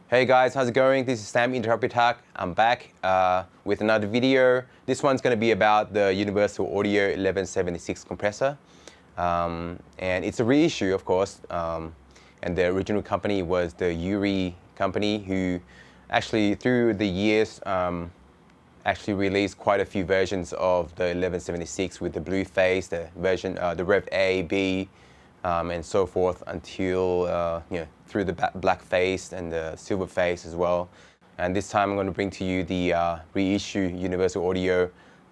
Hey guys, how's it going? This is Sam Intharaphithak. I'm back with another video. This one's going to be about the Universal Audio 1176 compressor. And it's a reissue, of course. And the original company was the Yuri company, who actually through the years actually released quite a few versions of the 1176 with the blue face, the version, the Rev A, B, and so forth until through the black face and the silver face as well. And this time I'm going to bring to you the reissue Universal Audio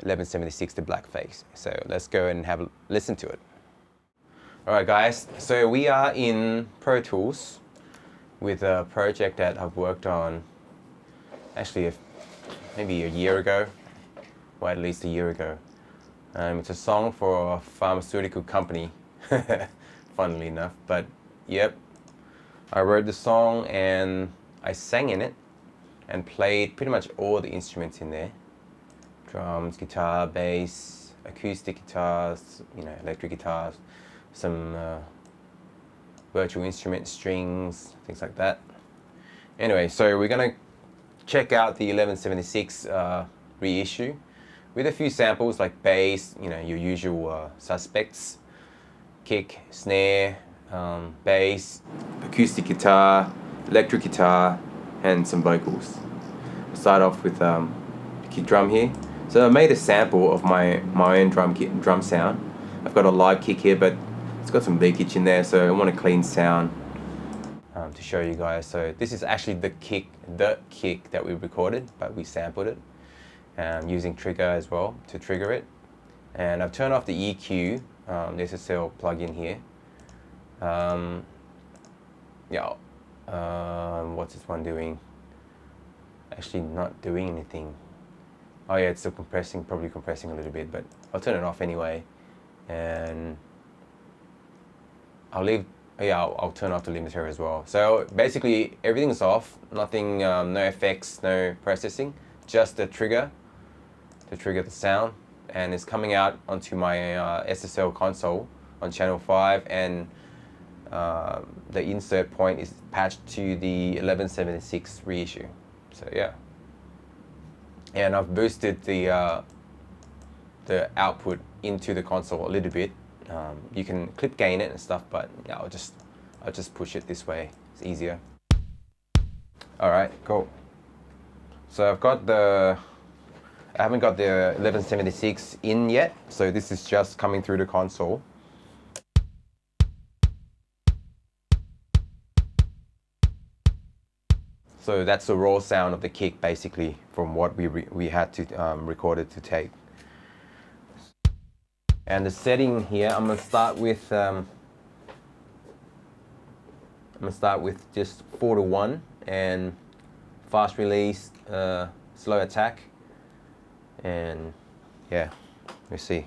1176, the black face. So let's go and have a listen to it. Alright guys, so we are in Pro Tools with a project that I've worked on actually maybe a year ago, or at least a year ago. It's a song for a pharmaceutical company, funnily enough, but yep. I wrote the song and I sang in it and played pretty much all the instruments in there. Drums, guitar, bass, acoustic guitars, electric guitars, some virtual instrument strings, things like that. Anyway, so we're gonna check out the 1176 reissue with a few samples like bass, your usual suspects, kick, snare, bass, acoustic guitar, electric guitar, and some vocals. I'll start off with the kick drum here. So I made a sample of my own drum sound. I've got a live kick here, but it's got some leakage in there, so I want a clean sound to show you guys. So this is actually the kick that we recorded, but we sampled it using trigger as well to trigger it. And I've turned off the EQ, the SSL plugin here. What's this one doing? Actually not doing anything. Oh yeah, it's still compressing, probably compressing a little bit, but I'll turn it off anyway. And I'll turn off the limiter as well. So basically everything's off, nothing, no effects, no processing, just the trigger to trigger the sound, and it's coming out onto my SSL console on channel 5, and the insert point is patched to the 1176 reissue. So yeah, and I've boosted the output into the console a little bit. You can clip gain it and stuff, but yeah, I'll just push it this way. It's easier. All right, cool. So I haven't got the 1176 in yet, so this is just coming through the console. So that's the raw sound of the kick, basically, from what we had to record it to tape. And the setting here, I'm gonna start with just 4:1 and fast release, slow attack, and yeah, we'll see.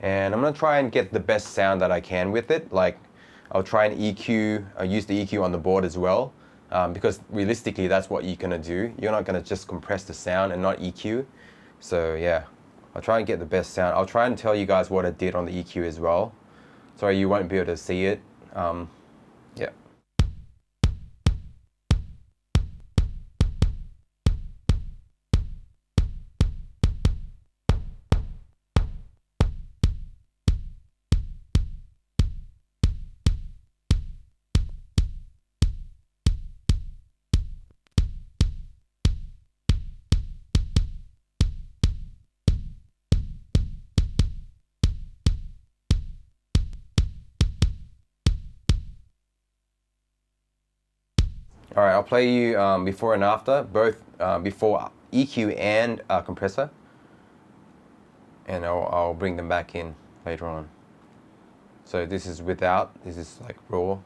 And I'm gonna try and get the best sound that I can with it. Like, I'll try and use the EQ on the board as well, because realistically that's what you're gonna do. You're not gonna just compress the sound and not EQ. So yeah, I'll try and get the best sound. I'll try and tell you guys what I did on the EQ as well. Sorry, you won't be able to see it. Yeah. All right, I'll play you before and after, both before EQ and compressor, and I'll bring them back in later on. So this is without, this is like raw.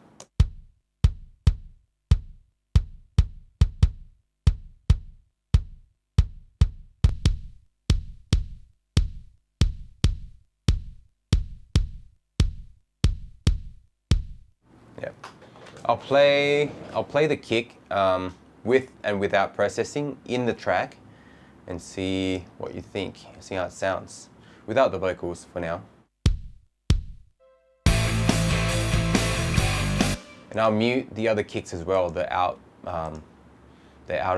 Yeah. I'll play the kick with and without processing in the track and see what you think, see how it sounds without the vocals for now. And I'll mute the other kicks as well, the outer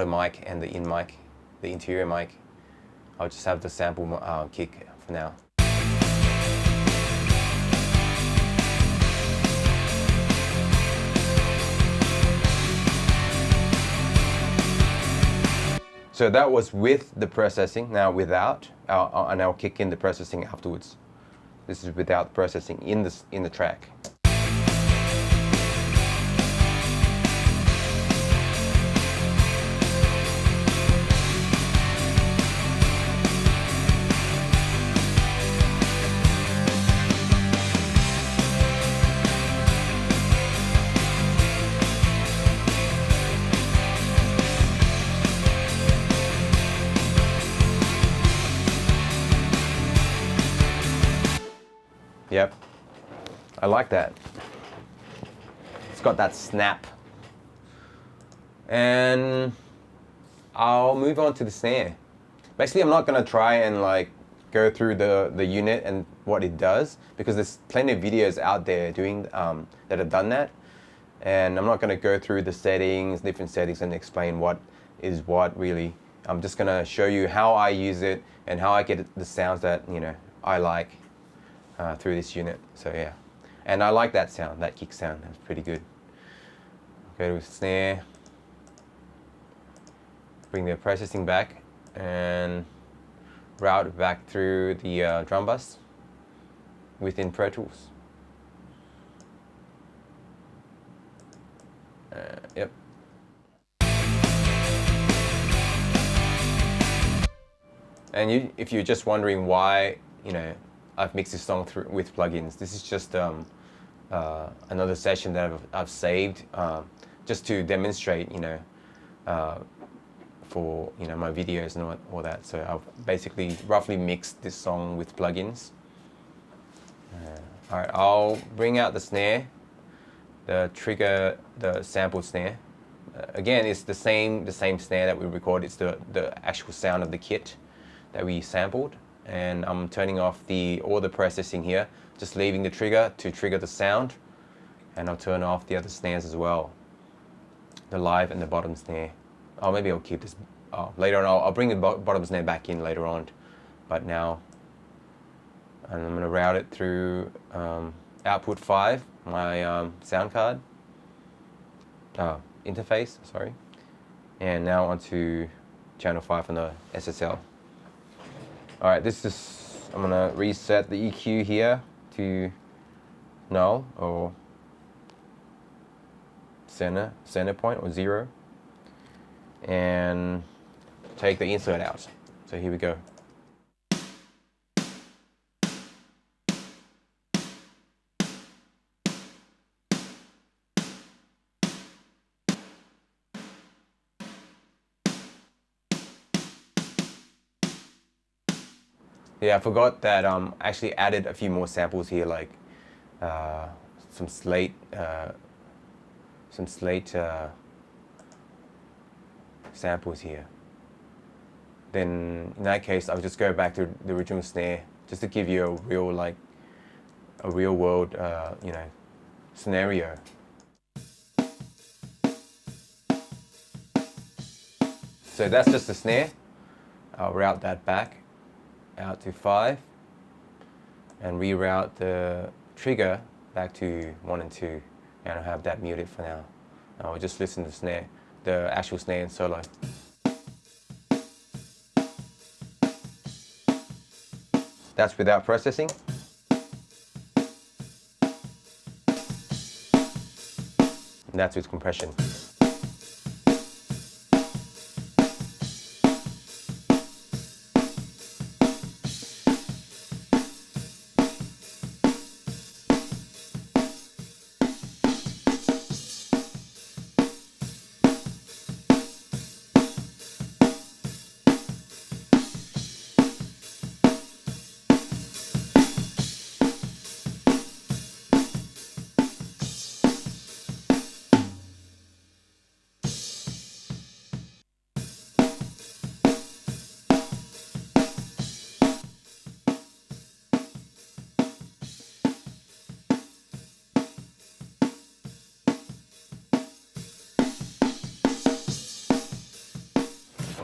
mic and the in mic, the interior mic. I'll just have the sample kick for now. So that was with the processing, now without, and I'll kick in the processing afterwards. This is without processing in the track. Yep, I like that. It's got that snap. And I'll move on to the snare. Basically, I'm not gonna try and like go through the unit and what it does, because there's plenty of videos out there doing that have done that. And I'm not gonna go through the settings, different settings, and explain what is what really. I'm just gonna show you how I use it and how I get the sounds that, you know, I like. Through this unit, so yeah, and I like that sound, that kick sound. That's pretty good. Go to snare, bring the processing back, and route it back through the drum bus within Pro Tools. Yep. And if you're just wondering why, you know, I've mixed this song through with plugins. This is just another session that I've saved just to demonstrate, you know, for, you know, my videos and all that. So I've basically roughly mixed this song with plugins. All right, I'll bring out the snare, the trigger, the sample snare. Again, it's the same snare that we recorded. It's the actual sound of the kit that we sampled. And I'm turning off all the processing here, just leaving the trigger to trigger the sound, and I'll turn off the other snares as well, the live and the bottom snare. Oh, maybe I'll keep this later on. I'll bring the bottom snare back in later on, but now, and I'm going to route it through output 5, my sound card interface, sorry, and now onto channel 5 on the SSL. All right, I'm gonna reset the EQ here to null or center point or 0, and take the insert out. So here we go. Yeah, I forgot that I actually added a few more samples here, like some slate samples here. Then in that case, I'll just go back to the original snare just to give you a real world, you know, scenario. So that's just the snare. I'll route that back out to 5 and reroute the trigger back to 1 and 2, and I'll have that muted for now. I'll just listen to the snare, the actual snare in solo. That's without processing. And that's with compression.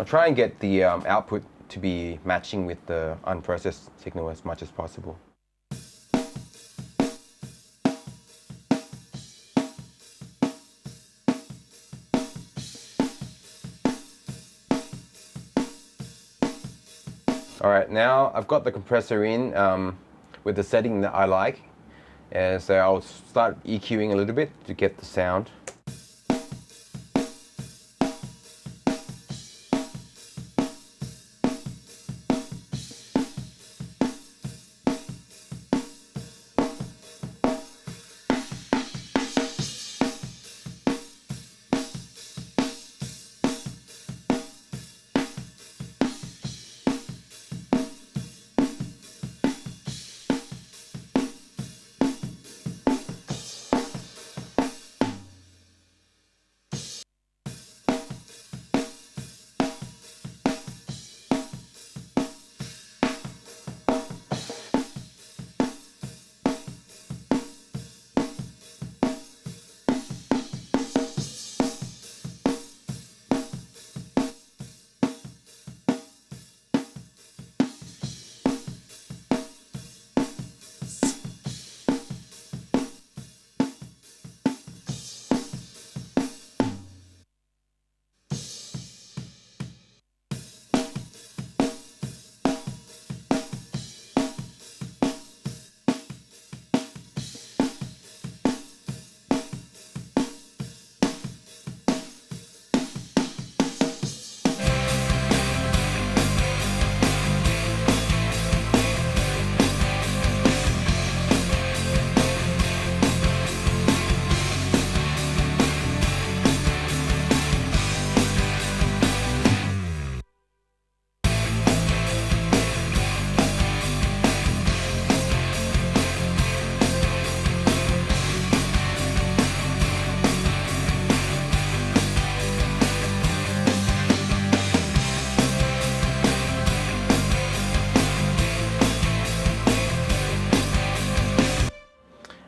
I'll try and get the output to be matching with the unprocessed signal as much as possible. Alright, now I've got the compressor in with the setting that I like, and so I'll start EQing a little bit to get the sound.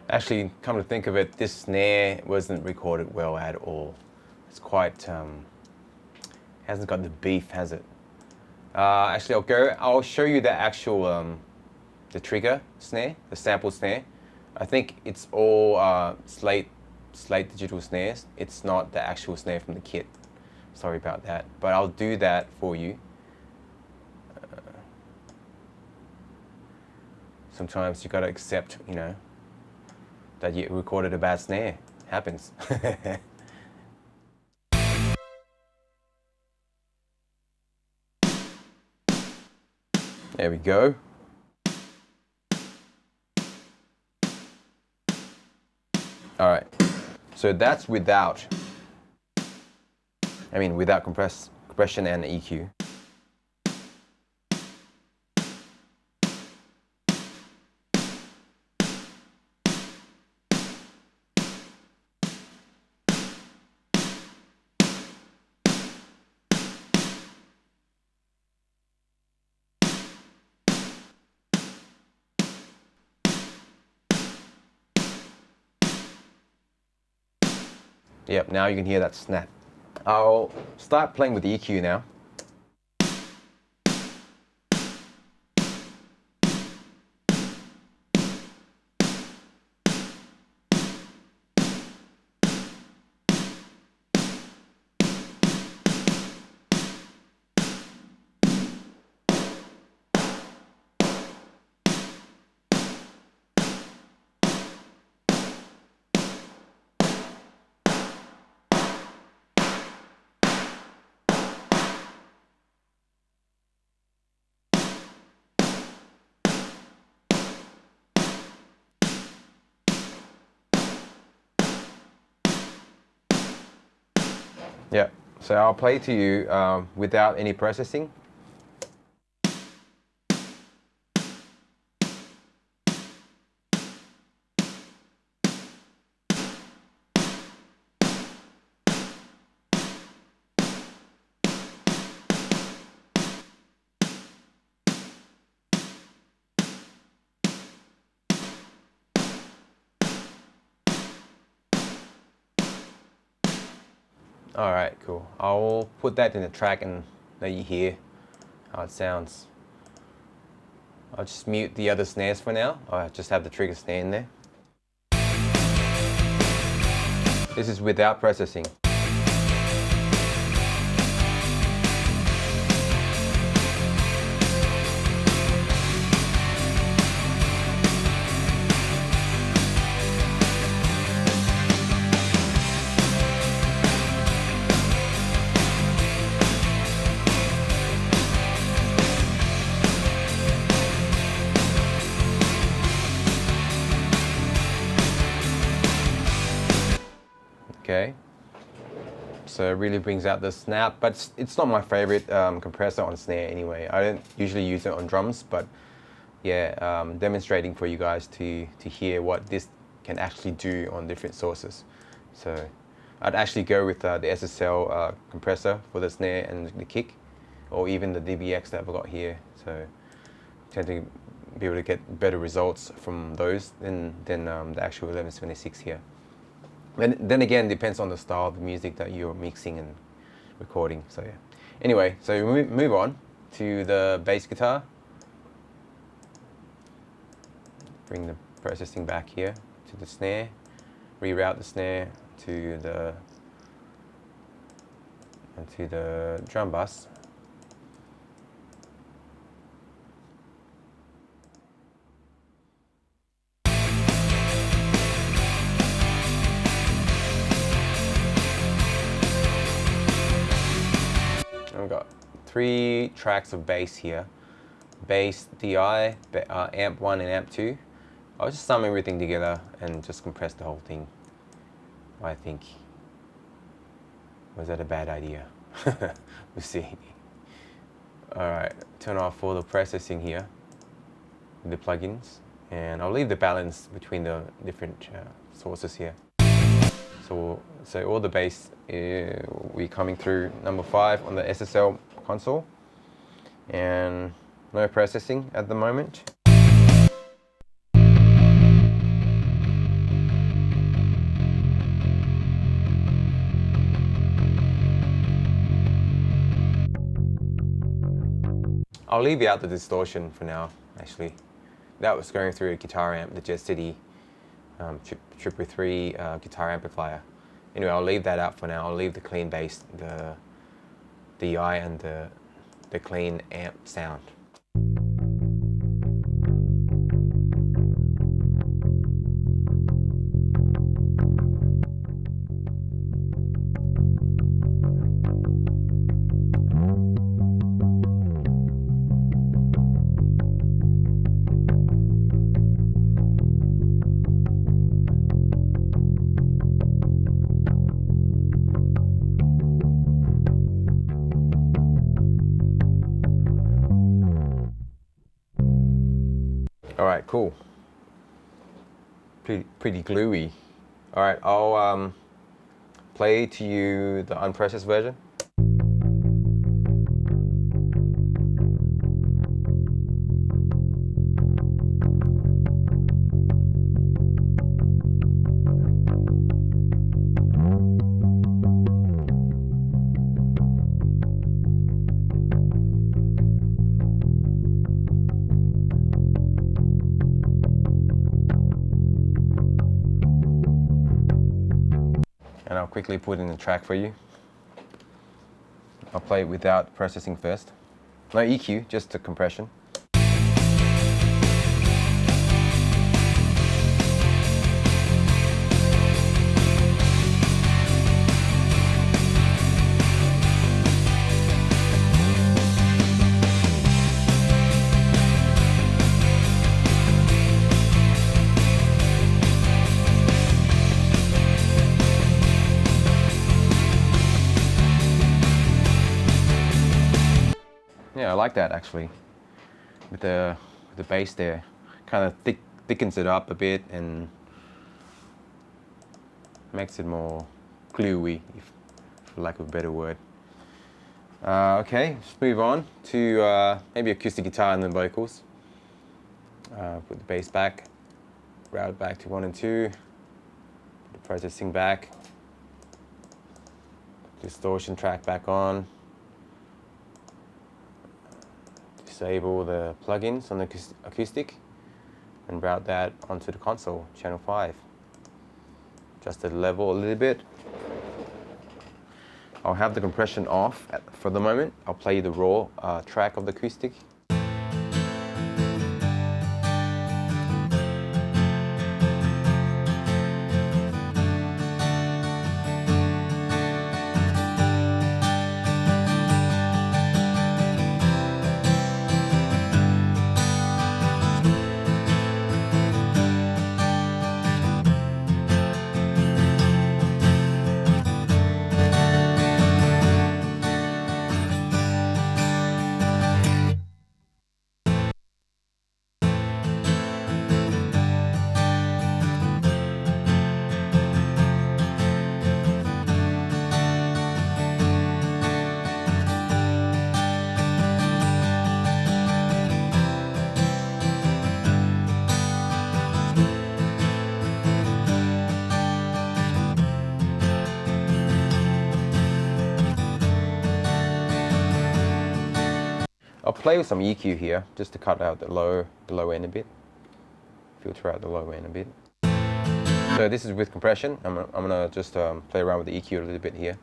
Actually, come to think of it, this snare wasn't recorded well at all. It's quite, hasn't got the beef, has it? Actually, I'll show you the actual, the trigger snare, the sample snare. I think it's all slate digital snares. It's not the actual snare from the kit. Sorry about that, but I'll do that for you. Sometimes you gotta accept, you know, that you recorded a bad snare. Happens. There we go. All right, so that's without compression and EQ. Yep, now you can hear that snap. I'll start playing with the EQ now. Yeah, so I'll play to you without any processing. All right, cool. I'll put that in the track and that you hear how it sounds. I'll just mute the other snares for now. I just have the trigger snare in there. This is without processing. Okay, so it really brings out the snap, but it's not my favorite compressor on snare anyway. I don't usually use it on drums, but yeah, demonstrating for you guys to hear what this can actually do on different sources. So I'd actually go with the SSL compressor for the snare and the kick, or even the DBX that I've got here. So I tend to be able to get better results from those than the actual 1176 here. Then again, depends on the style of music that you're mixing and recording. So yeah. Anyway, so we move on to the bass guitar. Bring the processing back here to the snare. Reroute the snare to the drum bus. I've got 3 tracks of bass here. Bass, DI, amp 1 and amp 2. I'll just sum everything together and just compress the whole thing, I think. Was that a bad idea? We'll see. Alright, turn off all the processing here, the plugins, and I'll leave the balance between the different sources here. So all the bass, we're coming through number 5 on the SSL console, and no processing at the moment. I'll leave out the distortion for now, actually. That was going through a guitar amp, the Jet City 333 guitar amplifier. Anyway, I'll leave that out for now. I'll leave the clean bass, the DI, and the clean amp sound. Alright, cool. Pretty gluey. Alright, I'll play to you the unprocessed version. And I'll quickly put in the track for you. I'll play it without processing first. No EQ, just the compression. Yeah, I like that actually. With the bass there, kind of thickens it up a bit and makes it more gluey, for lack of a better word. Okay, let's move on to maybe acoustic guitar and then vocals. Put the bass back, route back to 1 and 2, put the processing back, distortion track back on. disable the plugins on the acoustic and route that onto the console, channel 5. Adjust the level a little bit. I'll have the compression off for the moment. I'll play you the raw track of the acoustic. I'll play with some EQ here, just to cut out the low end a bit. Filter out the low end a bit. So this is with compression. I'm gonna just play around with the EQ a little bit here.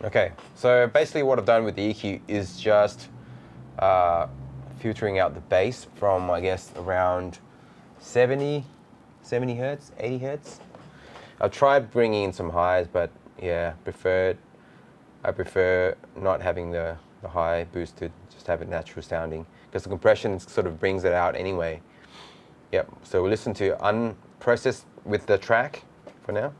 Okay, so basically what I've done with the EQ is just filtering out the bass from, I guess, around 70 hertz, 80 hertz. I've tried bringing in some highs, but yeah, I prefer not having the high boosted, just have it natural sounding, because the compression sort of brings it out anyway. Yep, so we'll listen to unprocessed with the track for now.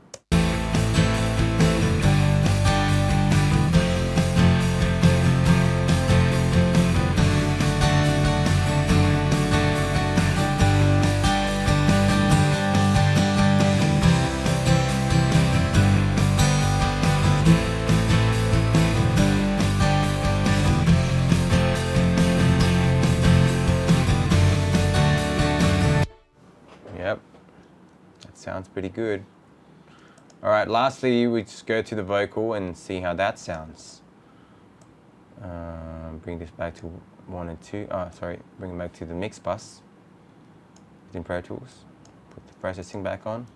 Yep, that sounds pretty good. All right, lastly, we just go to the vocal and see how that sounds. Bring this back to 1 and 2. Oh, sorry, bring it back to the mix bus in Pro Tools. Put the processing back on.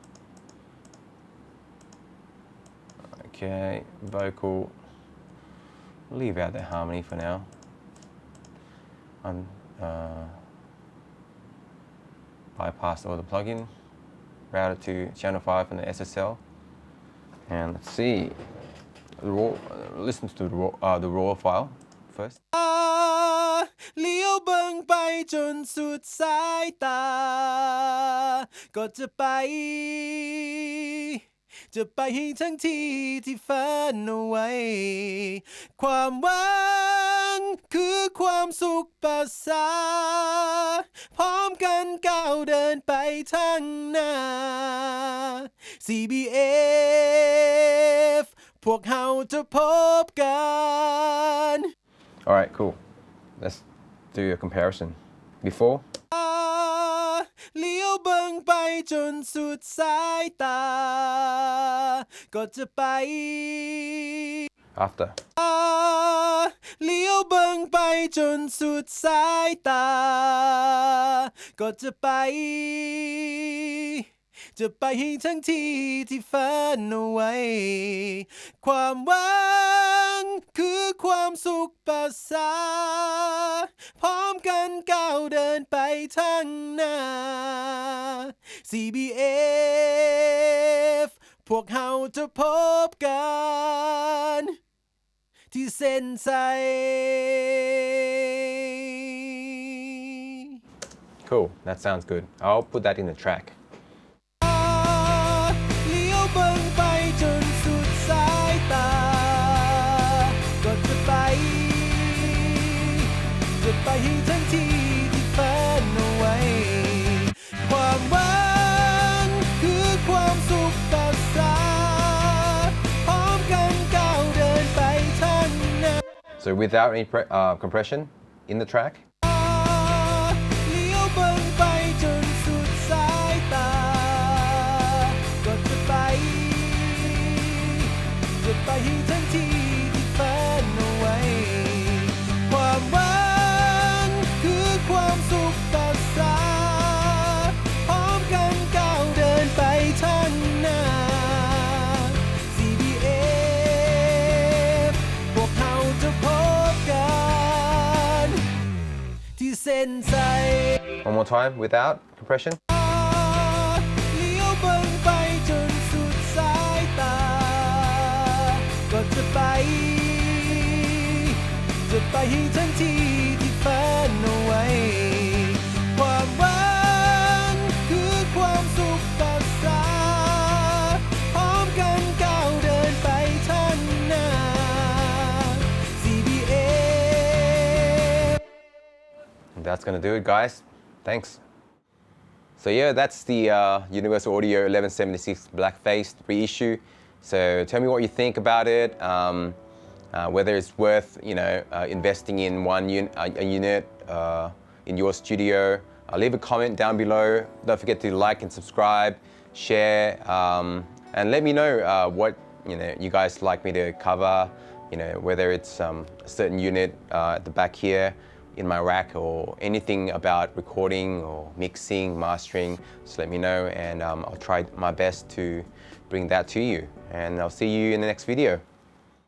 Okay, vocal. Leave out the harmony for now. Bypass all the plugin, route it to channel 5 and the SSL, and let's see. Listen to the raw file first. เลี้ยวเบิ่งไปจนสุดสายตาก็จะไปให้ทั้งที่ที่ฝันเอาไว้ความหวังคือความสุขประสาพร้อมกันก้าวเดินไปทางหน้า CBF พวกเราจะพบกัน Alright, cool. Let's do a comparison. Before. เลี้ยวเบิ่งไปจนสุดสายตาก็จะไป After. เลี้ยวเบิ่งไปจนสุดสายตาก็จะไป จะไปให้ทั้งที่ที่ฝันเอาไว้ ความหวังคือความสุขประสาพร้อมกันก้าวเดินไปทางหน้า CBF พวกเราจะพบกันที่เส้นชัย Cool, that sounds good. I'll put that in the track. เลี้ยวเบิ่งไปจนสุดสายตา ก็จะไปให้ทั้งที่ที่ฝันเอาไว้ ความหวังคือความสุขประสาพร้อมกันก้าวเดินไปทางหน้า So without any compression in the track. เลี้ยวเบิ่งไปจนสุดสายตา ก็จะไปให้ทั้งที่ที่ฝันเอาไว้ ความหวังคือความสุขประสาพร้อมกันก้าวเดินไปทางหน้า CBF พวกเราจะพบกันที่เส้นชัย One more time without compression. เลี้ยวเบิ่งไปจนสุดสายตา ก็จะไปให้ทั้งที่ที่ฝันเอาไว้ ความหวังคือความสุขประสาพร้อมกันก้าวเดินไปทางหน้า CBF. That's gonna do it, guys. Thanks. So yeah, that's the Universal Audio 1176 Blackface reissue. So tell me what you think about it. Whether it's worth, investing in a unit in your studio. Leave a comment down below. Don't forget to like and subscribe, share, and let me know what you guys like me to cover. Whether it's a certain unit at the back here in my rack or anything about recording or mixing, mastering. Just let me know, and I'll try my best to bring that to you. And I'll see you in the next video.